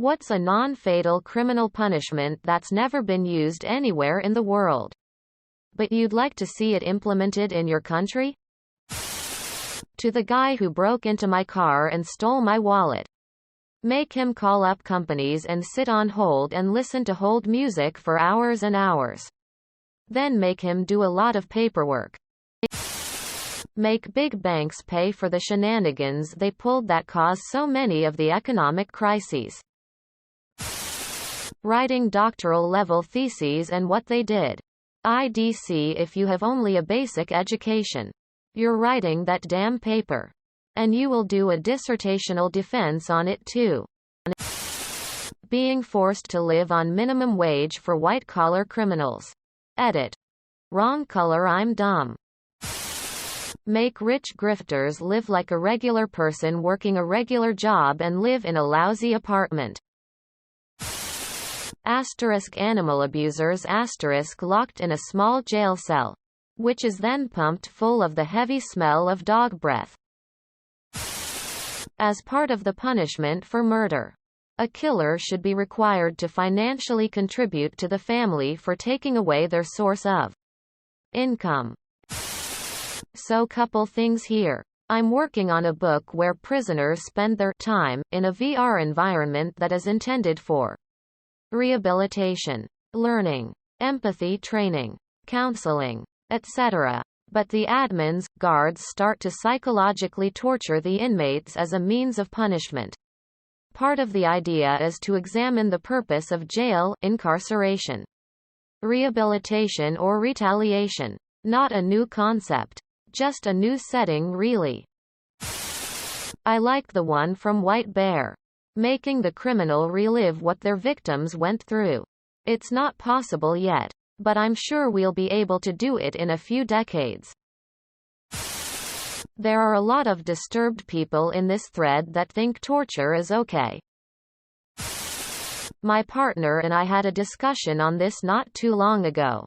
What's a non-fatal criminal punishment that's never been used anywhere in the world, but you'd like to see it implemented in your country? To the guy who broke into my car and stole my wallet. Make him call up companies and sit on hold and listen to hold music for hours and hours. Then make him do a lot of paperwork. Make big banks pay for the shenanigans they pulled that caused so many of the economic crises. Writing doctoral level theses and what they did. IDC if you have only a basic education. You're writing that damn paper. And you will do a dissertational defense on it too. Being forced to live on minimum wage for white-collar criminals. Edit. Wrong color, I'm dumb. Make rich grifters live like a regular person working a regular job and live in a lousy apartment. Animal abusers locked in a small jail cell, which is then pumped full of the heavy smell of dog breath. As part of the punishment for murder, a killer should be required to financially contribute to the family for taking away their source of income. So couple things here. I'm working on a book where prisoners spend their time in a VR environment that is intended for rehabilitation, learning, empathy training, counseling, etc. But the admins, guards start to psychologically torture the inmates as a means of punishment. Part of the idea is to examine the purpose of jail, incarceration, rehabilitation or retaliation. Not a new concept. Just a new setting really. I like the one from White Bear. Making the criminal relive what their victims went through. It's not possible yet, but I'm sure we'll be able to do it in a few decades. There are a lot of disturbed people in this thread that think torture is okay. My partner and I had a discussion on this not too long ago.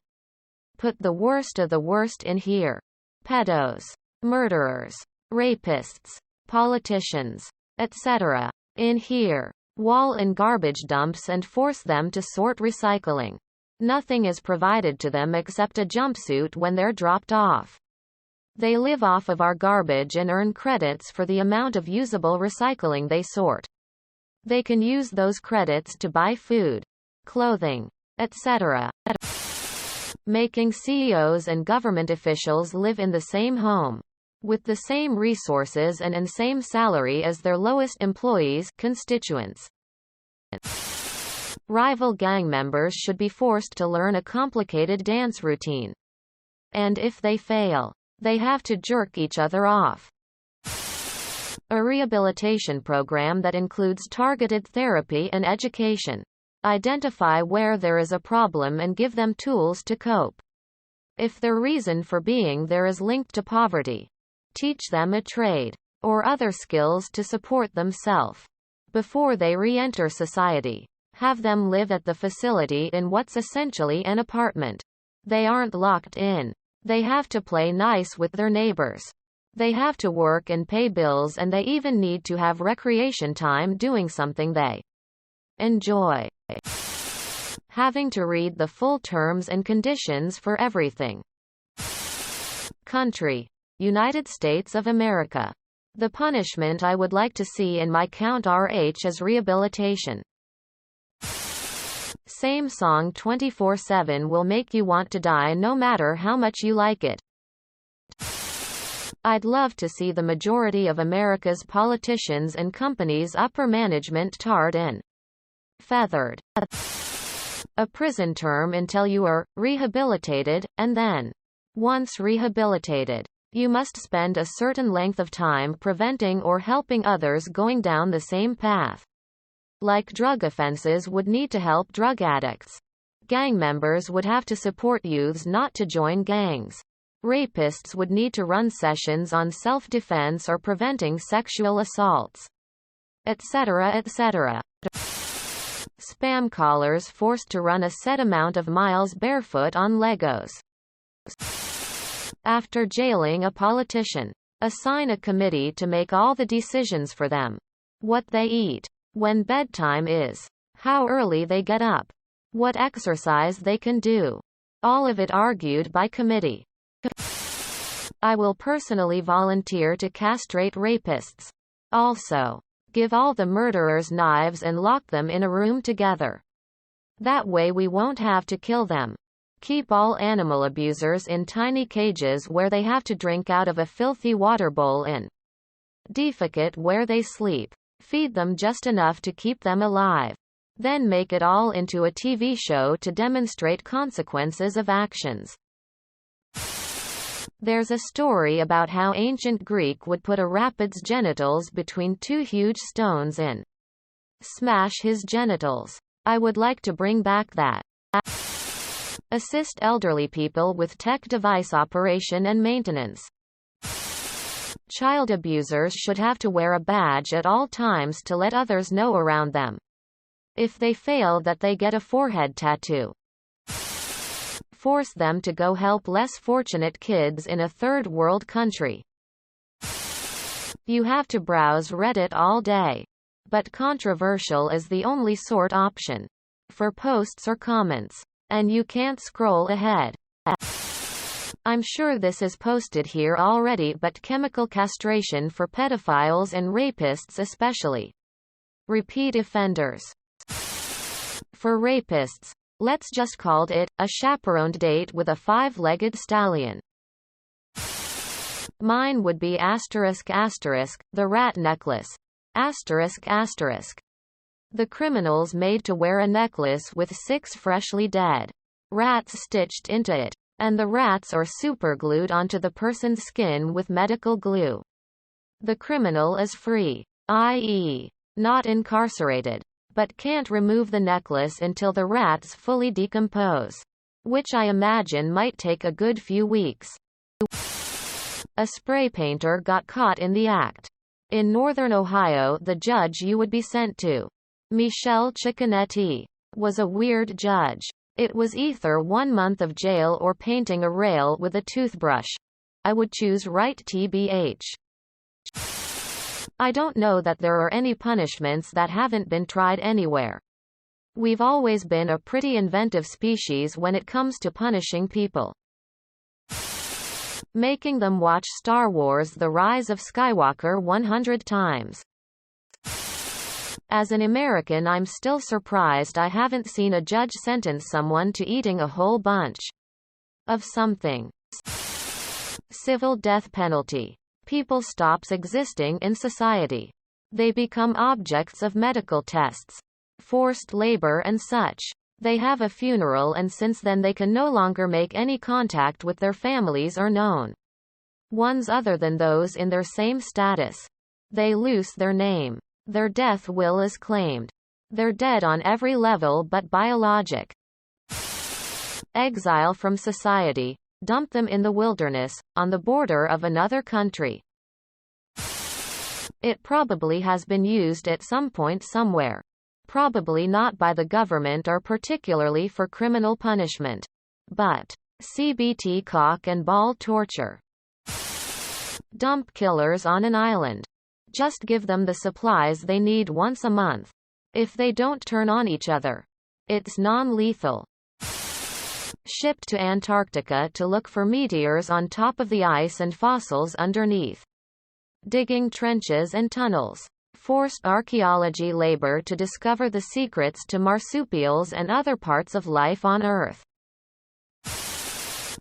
Put the worst of the worst in here. Pedos, murderers, rapists, politicians, etc. in here. Wall in garbage dumps and force them to sort recycling. Nothing is provided to them except a jumpsuit when they're dropped off. They live off of our garbage and earn credits for the amount of usable recycling they sort. They can use those credits to buy food, clothing, etc. Making CEOs and government officials live in the same home, with the same resources and same salary as their lowest employees, constituents. Rival gang members should be forced to learn a complicated dance routine. And if they fail, they have to jerk each other off. A rehabilitation program that includes targeted therapy and education. Identify where there is a problem and give them tools to cope. If their reason for being there is linked to poverty, teach them a trade or other skills to support themselves before they re-enter society. Have them live at the facility in what's essentially an apartment. They aren't locked in. They have to play nice with their neighbors. They have to work and pay bills, and they even need to have recreation time doing something they enjoy. Having to read the full terms and conditions for everything. Country: United States of America. The punishment I would like to see in my Count RH is rehabilitation. Same song 24/7 will make you want to die no matter how much you like it. I'd love to see the majority of America's politicians and companies' upper management tarred and feathered. A prison term until you are rehabilitated, and then, once rehabilitated, you must spend a certain length of time preventing or helping others going down the same path. Like drug offenses would need to help drug addicts. Gang members would have to support youths not to join gangs. Rapists would need to run sessions on self-defense or preventing sexual assaults, etc., etc. Spam callers forced to run a set amount of miles barefoot on Legos. After jailing a politician, assign a committee to make all the decisions for them. What they eat, when bedtime is, how early they get up, what exercise they can do. All of it argued by committee. I will personally volunteer to castrate rapists. Also, give all the murderers knives and lock them in a room together. That way we won't have to kill them. Keep all animal abusers in tiny cages where they have to drink out of a filthy water bowl and defecate where they sleep. Feed them just enough to keep them alive. Then make it all into a TV show to demonstrate consequences of actions. There's a story about how ancient Greek would put a rapid's genitals between two huge stones and smash his genitals. I would like to bring back that. Assist elderly people with tech device operation and maintenance. Child abusers should have to wear a badge at all times to let others know around them. If they fail that, they get a forehead tattoo. Force them to go help less fortunate kids in a third world country. You have to browse Reddit all day. But controversial is the only sort option for posts or comments. And you can't scroll ahead. I'm sure this is posted here already, but chemical castration for pedophiles and rapists especially. Repeat offenders. For rapists, let's just call it a chaperoned date with a five-legged stallion. Mine would be the rat necklace. The criminals made to wear a necklace with 6 freshly dead rats stitched into it. And the rats are superglued onto the person's skin with medical glue. The criminal is free, i.e., not incarcerated, but can't remove the necklace until the rats fully decompose, which I imagine might take a good few weeks. A spray painter got caught in the act. In northern Ohio, the judge you would be sent to, Michelle Cicconetti, was a weird judge. It was either 1 month of jail or painting a rail with a toothbrush. I would choose right tbh. I don't know that there are any punishments that haven't been tried anywhere. We've always been a pretty inventive species when it comes to punishing people. Making them watch Star Wars: The Rise of Skywalker 100 times. As an American, I'm still surprised I haven't seen a judge sentence someone to eating a whole bunch of something. Civil death penalty. People stops existing in society. They become objects of medical tests, forced labor and such. They have a funeral, and since then they can no longer make any contact with their families or known ones other than those in their same status. They lose their name. Their death will is claimed. They're dead on every level but biologic. Exile from society. Dump them in the wilderness, on the border of another country. It probably has been used at some point somewhere. Probably not by the government or particularly for criminal punishment. But CBT cock and ball torture. Dump killers on an island. Just give them the supplies they need once a month. If they don't turn on each other, it's non-lethal. Shipped to Antarctica to look for meteors on top of the ice and fossils underneath. Digging trenches and tunnels. Forced archaeology labor to discover the secrets to marsupials and other parts of life on Earth.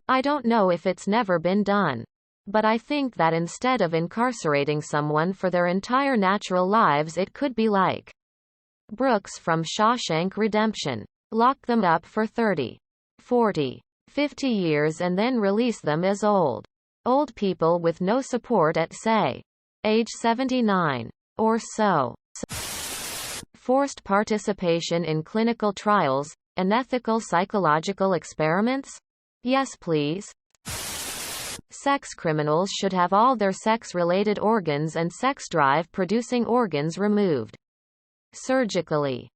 I don't know if it's never been done. But I think that instead of incarcerating someone for their entire natural lives, it could be like Brooks from Shawshank Redemption. Lock them up for 30, 40, 50 years and then release them as old people with no support at, say, age 79 or so. Forced participation in clinical trials, unethical psychological experiments? Yes, please. Sex criminals should have all their sex-related organs and sex drive-producing organs removed surgically.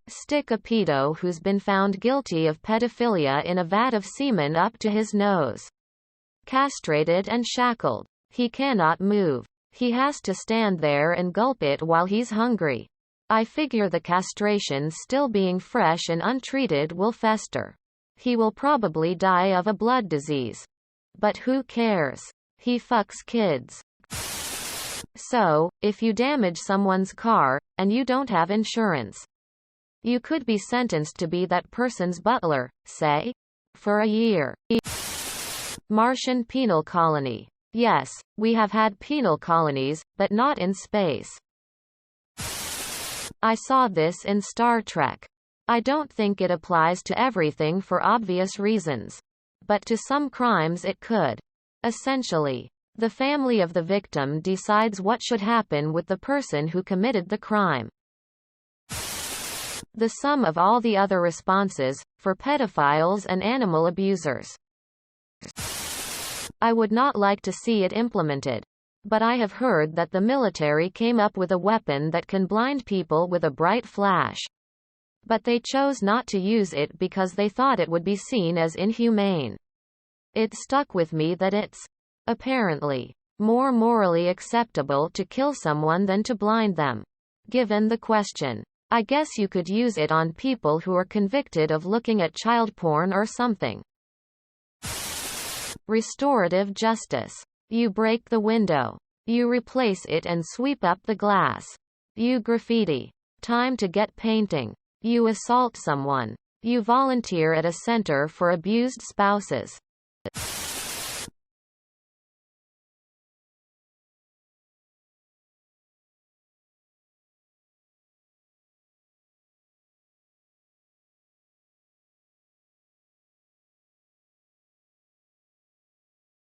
Stick a pedo who's been found guilty of pedophilia in a vat of semen up to his nose. Castrated and shackled. He cannot move. He has to stand there and gulp it while he's hungry. I figure the castration still being fresh and untreated will fester. He will probably die of a blood disease. But who cares? He fucks kids. So, if you damage someone's car, and you don't have insurance, you could be sentenced to be that person's butler, say, for a year. Martian penal colony. Yes, we have had penal colonies, but not in space. I saw this in Star Trek. I don't think it applies to everything for obvious reasons. But to some crimes it could. Essentially, the family of the victim decides what should happen with the person who committed the crime. The sum of all the other responses, for pedophiles and animal abusers. I would not like to see it implemented. But I have heard that the military came up with a weapon that can blind people with a bright flash. But they chose not to use it because they thought it would be seen as inhumane. It stuck with me that it's, apparently, more morally acceptable to kill someone than to blind them. Given the question, I guess you could use it on people who are convicted of looking at child porn or something. Restorative justice. You break the window. You replace it and sweep up the glass. You graffiti. Time to get painting. You assault someone. You volunteer at a center for abused spouses.